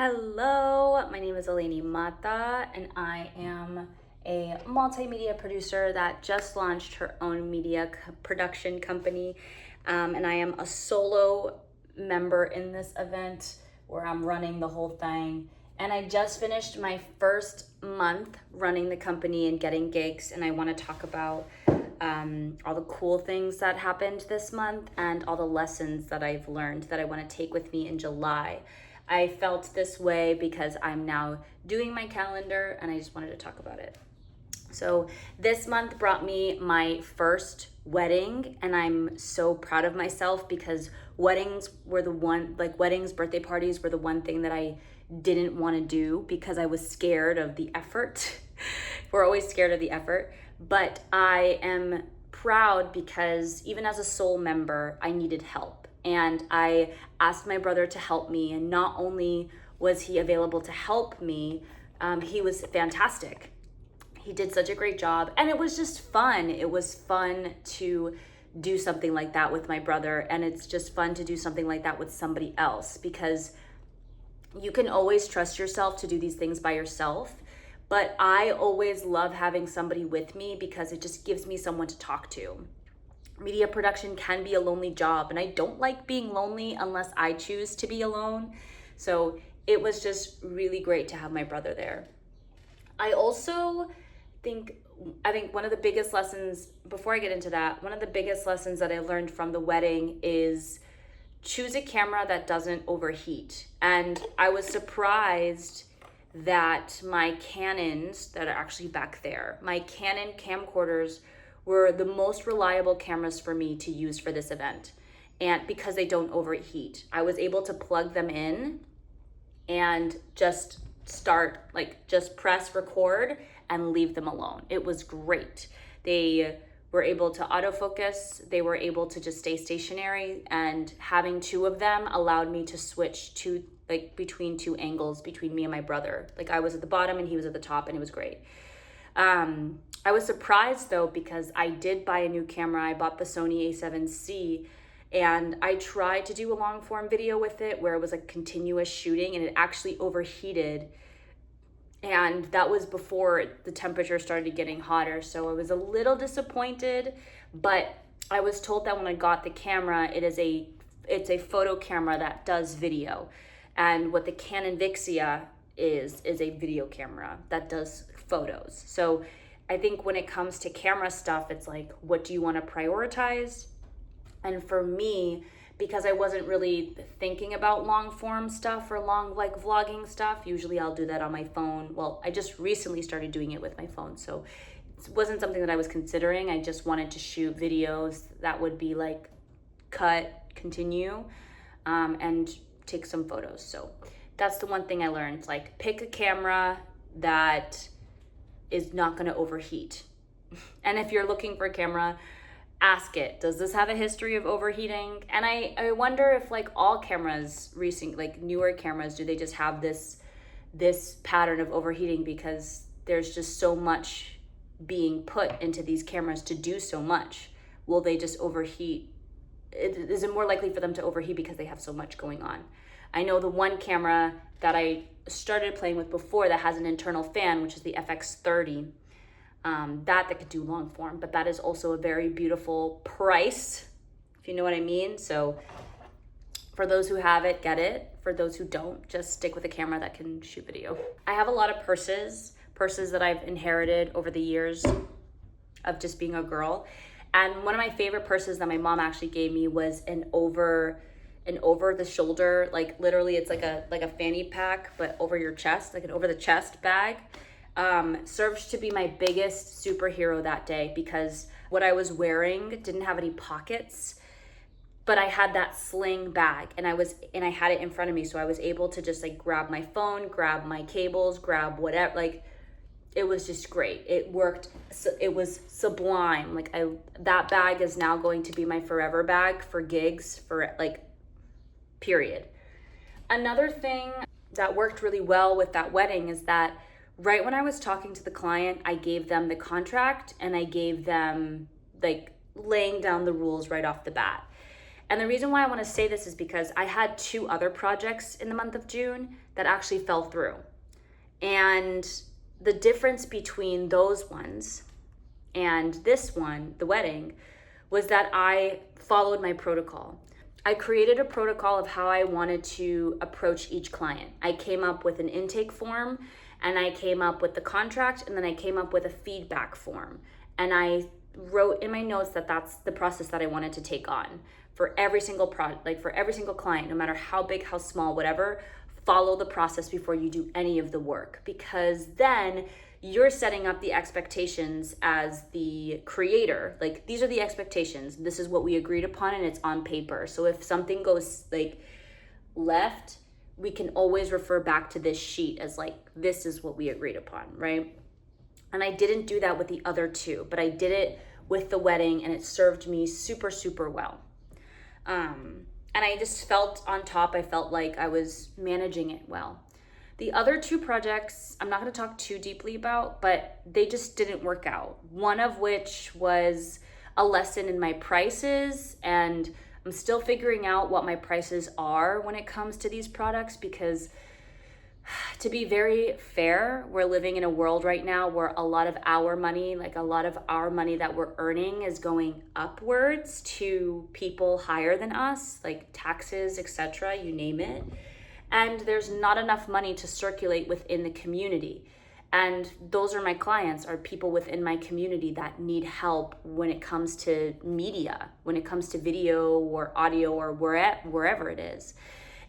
Hello, my name is Eleni Mata, and I am a multimedia producer that just launched her own production company. And I am a solo member in this event where I'm running the whole thing. And I just finished my first month running the company and getting gigs, and I want to talk about all the cool things that happened this month and all the lessons that I've learned that I want to take with me in July. I felt this way because I'm now doing my calendar and I just wanted to talk about it. So this month brought me my first wedding, and I'm so proud of myself because weddings, birthday parties were the one thing that I didn't want to do because I was scared of the effort. We're always scared of the effort, but I am proud because even as a sole member, I needed help. And I asked my brother to help me, and not only was he available to help me, he was fantastic. He did such a great job, and it was just fun. It was fun to do something like that with my brother, and it's just fun to do something like that with somebody else because you can always trust yourself to do these things by yourself. But I always love having somebody with me because it just gives me someone to talk to. Media production can be a lonely job, and I don't like being lonely unless I choose to be alone. So it was just really great to have my brother there. I also think one of the biggest lessons, before I get into that, one of the biggest lessons that I learned from the wedding is choose a camera that doesn't overheat. And I was surprised that my Canons that are actually back there, my Canon camcorders were the most reliable cameras for me to use for this event. And because they don't overheat, I was able to plug them in and just press record and leave them alone. It was great. They were able to autofocus. They were able to just stay stationary, and having two of them allowed me to switch between two angles between me and my brother. Like I was at the bottom and he was at the top, and it was great. I was surprised though because I did buy a new camera. I bought the Sony A7C, and I tried to do a long form video with it where it was like continuous shooting, and it actually overheated. And that was before the temperature started getting hotter. So I was a little disappointed, but I was told that when I got the camera, it's a photo camera that does video. And what the Canon Vixia is a video camera that does photos. So I think when it comes to camera stuff, it's like, what do you want to prioritize? And for me, because I wasn't really thinking about long form stuff or long vlogging stuff, usually I'll do that on my phone. Well, I just recently started doing it with my phone, so it wasn't something that I was considering. I just wanted to shoot videos that would be like cut, continue, and take some photos. So that's the one thing I learned. Like, pick a camera that is not going to overheat. And if you're looking for a camera, ask it, does this have a history of overheating? And I wonder if all cameras, newer cameras, do they just have this pattern of overheating because there's just so much being put into these cameras to do so much? Will they just overheat? Is it more likely for them to overheat because they have so much going on? I know the one camera that I started playing with before that has an internal fan, which is the FX30, that could do long form, but that is also a very beautiful price, if you know what I mean. So for those who have it, get it. For those who don't, just stick with a camera that can shoot video. I have a lot of purses that I've inherited over the years of just being a girl. And one of my favorite purses that my mom actually gave me was an over the shoulder, literally it's like a fanny pack, but over your chest, like an over the chest bag. Served to be my biggest superhero that day because what I was wearing didn't have any pockets, but I had that sling bag, and I had it in front of me, so I was able to just grab my phone, grab my cables, grab whatever. It was just great. It worked. It was sublime. That bag is now going to be my forever bag for gigs, for period. Another thing that worked really well with that wedding is that right when I was talking to the client, I gave them the contract, and I gave them laying down the rules right off the bat. And the reason why I want to say this is because I had 2 other projects in the month of June that actually fell through. And the difference between those ones and this one, the wedding, was that I followed my protocol. I created a protocol of how I wanted to approach each client. I came up with an intake form, and I came up with the contract, and then I came up with a feedback form. And I wrote in my notes that that's the process that I wanted to take on for every single for every single client, no matter how big, how small, whatever. Follow the process before you do any of the work, because then you're setting up the expectations as the creator. Like, these are the expectations. This is what we agreed upon, and it's on paper. So if something goes like left, we can always refer back to this sheet as like, this is what we agreed upon, right? And I didn't do that with the other 2, but I did it with the wedding, and it served me super, super well. And I just felt on top. I felt like I was managing it well. The other 2 projects, I'm not going to talk too deeply about, but they just didn't work out. One of which was a lesson in my prices, and I'm still figuring out what my prices are when it comes to these products, because to be very fair, we're living in a world right now where a lot of our money that we're earning is going upwards to people higher than us, like taxes, etc., you name it. And there's not enough money to circulate within the community. And those are my clients, are people within my community that need help when it comes to media, when it comes to video or audio or wherever it is.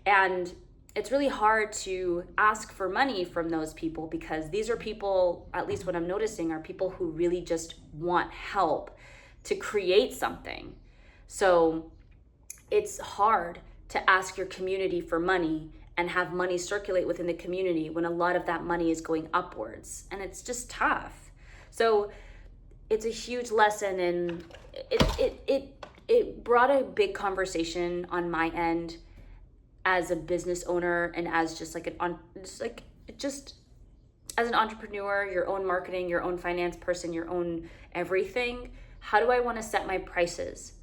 And it's really hard to ask for money from those people, because these are people, at least what I'm noticing, are people who really just want help to create something. So it's hard to ask your community for money and have money circulate within the community when a lot of that money is going upwards, and it's just tough. So it's a huge lesson, and it brought a big conversation on my end as a business owner, and as just as an entrepreneur, your own marketing, your own finance person, your own everything. How do I want to set my prices?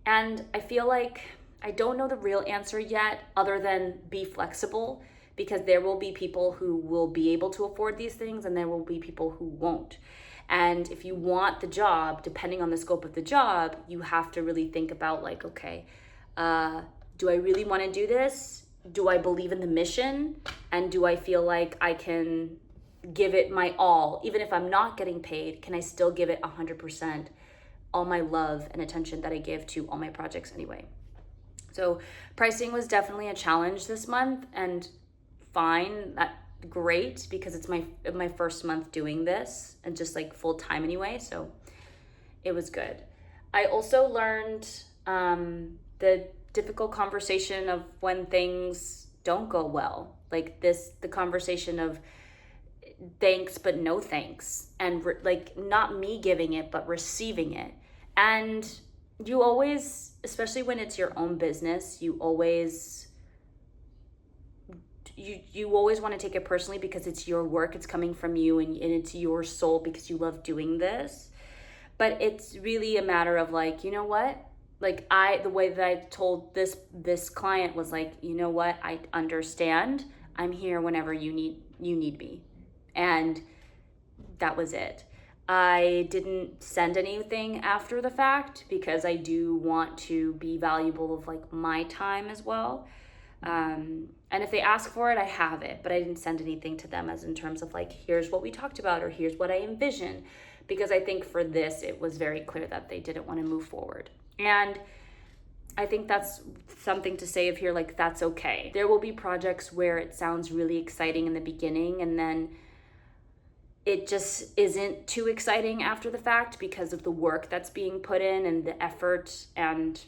And I feel like I don't know the real answer yet, other than be flexible, because there will be people who will be able to afford these things, and there will be people who won't. And if you want the job, depending on the scope of the job, you have to really think about like, okay, do I really want to do this? Do I believe in the mission? And do I feel like I can give it my all? Even if I'm not getting paid, can I still give it 100%, all my love and attention that I give to all my projects anyway? So pricing was definitely a challenge this month, and great, because it's my first month doing this, and just like full time anyway. So it was good. I also learned the difficult conversation of when things don't go well, like the conversation of thanks but no thanks, and like not me giving it but receiving it. And you always, especially when it's your own business, you always want to take it personally, because it's your work, it's coming from you, and it's your soul, because you love doing this. But it's really a matter of like, you know what? Like the way that I told this client was like, you know what? I understand. I'm here whenever you need me. And that was it. I didn't send anything after the fact, because I do want to be valuable of like my time as well. And if they ask for it, I have it, but I didn't send anything to them as in terms of like, here's what we talked about, or here's what I envision, because I think for this, it was very clear that they didn't want to move forward. And I think that's something to say of here, like, that's okay. There will be projects where it sounds really exciting in the beginning, and then it just isn't too exciting after the fact because of the work that's being put in and the effort and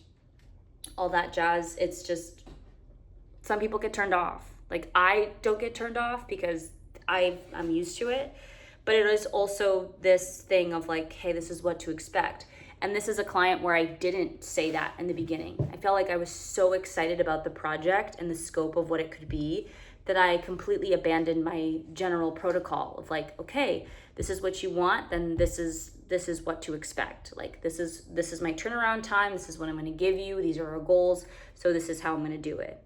all that jazz. It's just, some people get turned off. Like, I don't get turned off because I'm used to it, but it is also this thing of like, hey, this is what to expect. And this is a client where I didn't say that in the beginning. I felt like I was so excited about the project and the scope of what it could be that I completely abandoned my general protocol of like, okay, this is what you want, then this is is what to expect. Like this is my turnaround time. This is what I'm going to give you. These are our goals. So this is how I'm going to do it.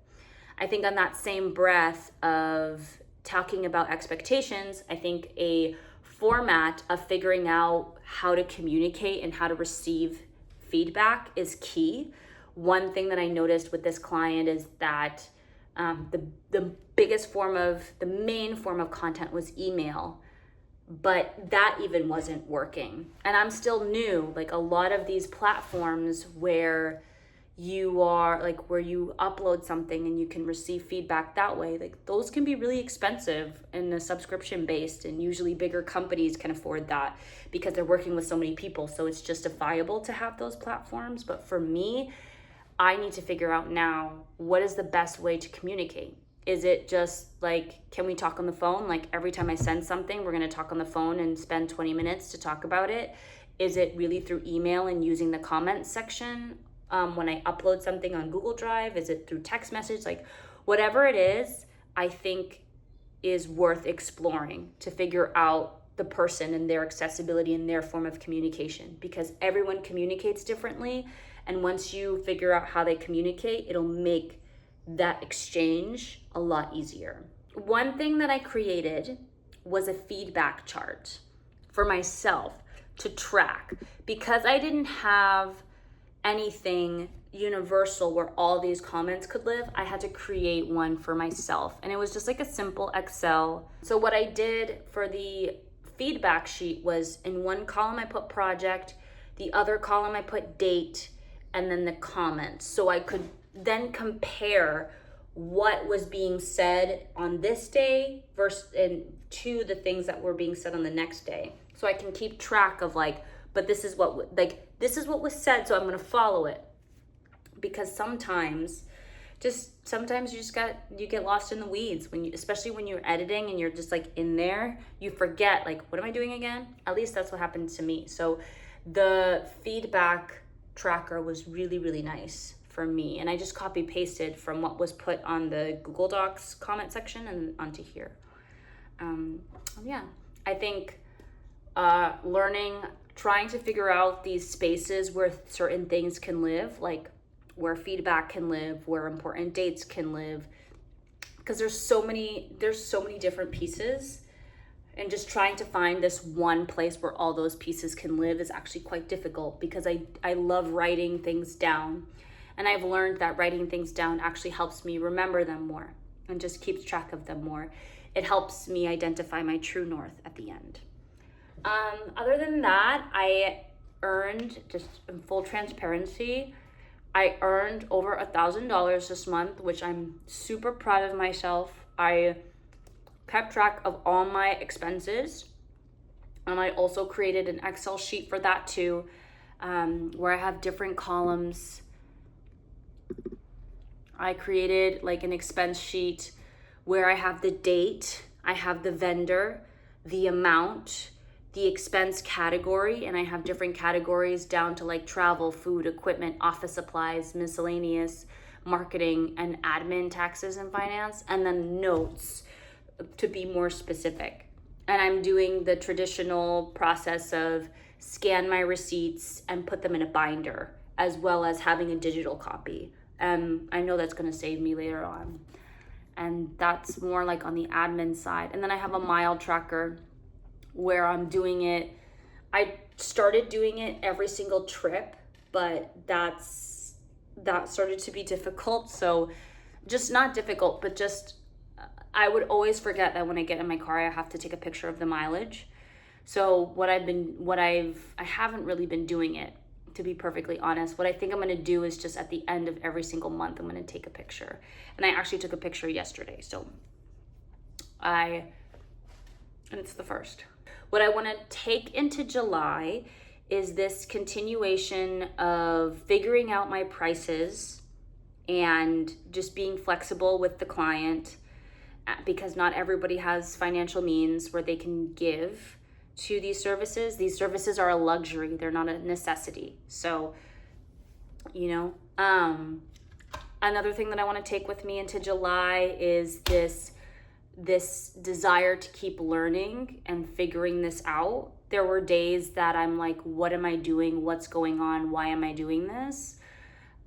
I think on that same breath of talking about expectations, I think a format of figuring out how to communicate and how to receive feedback is key. One thing that I noticed with this client is that the main form of content was email, but that even wasn't working. And I'm still new. Like a lot of these platforms where you are like where you upload something and you can receive feedback that way, like those can be really expensive in a subscription based, and usually bigger companies can afford that because they're working with so many people, so it's justifiable to have those platforms. But for me, I need to figure out now, what is the best way to communicate? Is it just like, can we talk on the phone? Like every time I send something, we're going to talk on the phone and spend 20 minutes to talk about it? Is it really through email and using the comments section? When I upload something on Google Drive, is it through text message? Like whatever it is, I think is worth exploring to figure out the person and their accessibility and their form of communication, because everyone communicates differently. And once you figure out how they communicate, it'll make that exchange a lot easier. One thing that I created was a feedback chart for myself to track, because I didn't have anything universal where all these comments could live. I had to create one for myself, and it was just like a simple Excel. So what I did for the feedback sheet was, in one column I put project, the other column I put date, and then the comments, so I could then compare what was being said on this day versus to the things that were being said on the next day, so I can keep track of like, but this is what was said, so I'm going to follow it. Because sometimes you get lost in the weeds especially when you're editing and you're just like in there, you forget like, what am I doing again? At least that's what happened to me. So the feedback tracker was really, really nice for me, and I just copy pasted from what was put on the Google Docs comment section and onto here. I think trying to figure out these spaces where certain things can live, like where feedback can live, where important dates can live, because there's so many different pieces, and just trying to find this one place where all those pieces can live is actually quite difficult, because I love writing things down, and I've learned that writing things down actually helps me remember them more and just keeps track of them more. It helps me identify my true north at the end. Other than that, I earned, just in full transparency, I earned over $1,000 this month, which I'm super proud of myself. I kept track of all my expenses, and I also created an Excel sheet for that too, where I have different columns. I created like an expense sheet where I have the date, I have the vendor, the amount, the expense category, and I have different categories down to like travel, food, equipment, office supplies, miscellaneous, marketing, and admin, taxes and finance, and then notes to be more specific. And I'm doing the traditional process of scan my receipts and put them in a binder, as well as having a digital copy. I know that's going to save me later on. And that's more like on the admin side. And then I have a mile tracker where I'm doing it. I started doing it every single trip, but that started to be difficult. So just not difficult, but just I would always forget that when I get in my car, I have to take a picture of the mileage. So I haven't really been doing it, to be perfectly honest. What I think I'm going to do is just at the end of every single month, I'm going to take a picture. And I actually took a picture yesterday. And it's the first. What I want to take into July is this continuation of figuring out my prices and just being flexible with the client, because not everybody has financial means where they can give to these services. These services are a luxury. They're not a necessity. So, another thing that I want to take with me into July is this desire to keep learning and figuring this out. There were days that I'm like, what am I doing? What's going on? Why am I doing this?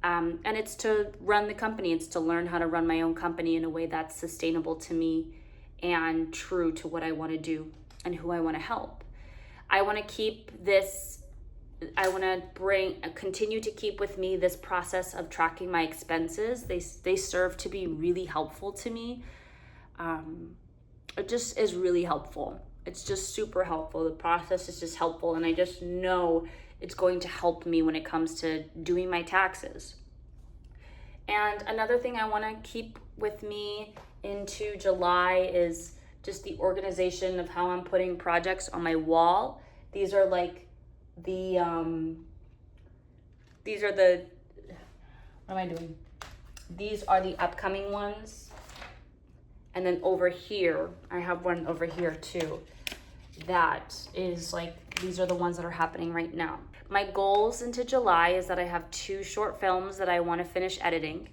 And it's to run the company. It's to learn how to run my own company in a way that's sustainable to me and true to what I want to do and who I want to help. I want to keep this, I want to continue to keep with me this process of tracking my expenses. They serve to be really helpful to me. It just is really helpful. It's just super helpful. The process is just helpful, and I just know it's going to help me when it comes to doing my taxes. And another thing I want to keep with me into July is just the organization of how I'm putting projects on my wall. These are like the, what am I doing? These are the upcoming ones. And then over here, I have one over here too. That is like, these are the ones that are happening right now. My goals into July is that I have 2 short films that I want to finish editing.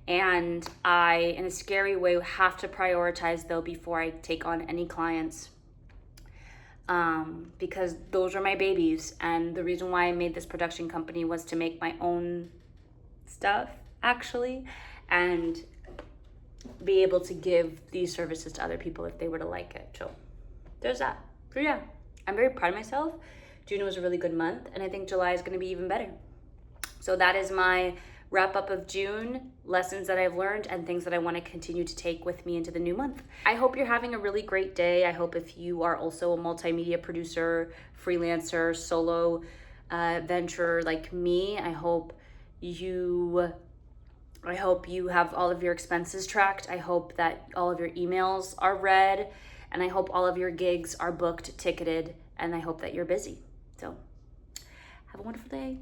And I, in a scary way, have to prioritize though before I take on any clients. Because those are my babies. And the reason why I made this production company was to make my own stuff, actually. And be able to give these services to other people if they were to like it. So there's that. So yeah, I'm very proud of myself. June was a really good month, and I think July is going to be even better. So that is my wrap up of June, lessons that I've learned and things that I want to continue to take with me into the new month. I hope you're having a really great day. I hope if you are also a multimedia producer, freelancer, solo venture like me, I hope you have all of your expenses tracked. I hope that all of your emails are read, and I hope all of your gigs are booked, ticketed, and I hope that you're busy. So have a wonderful day.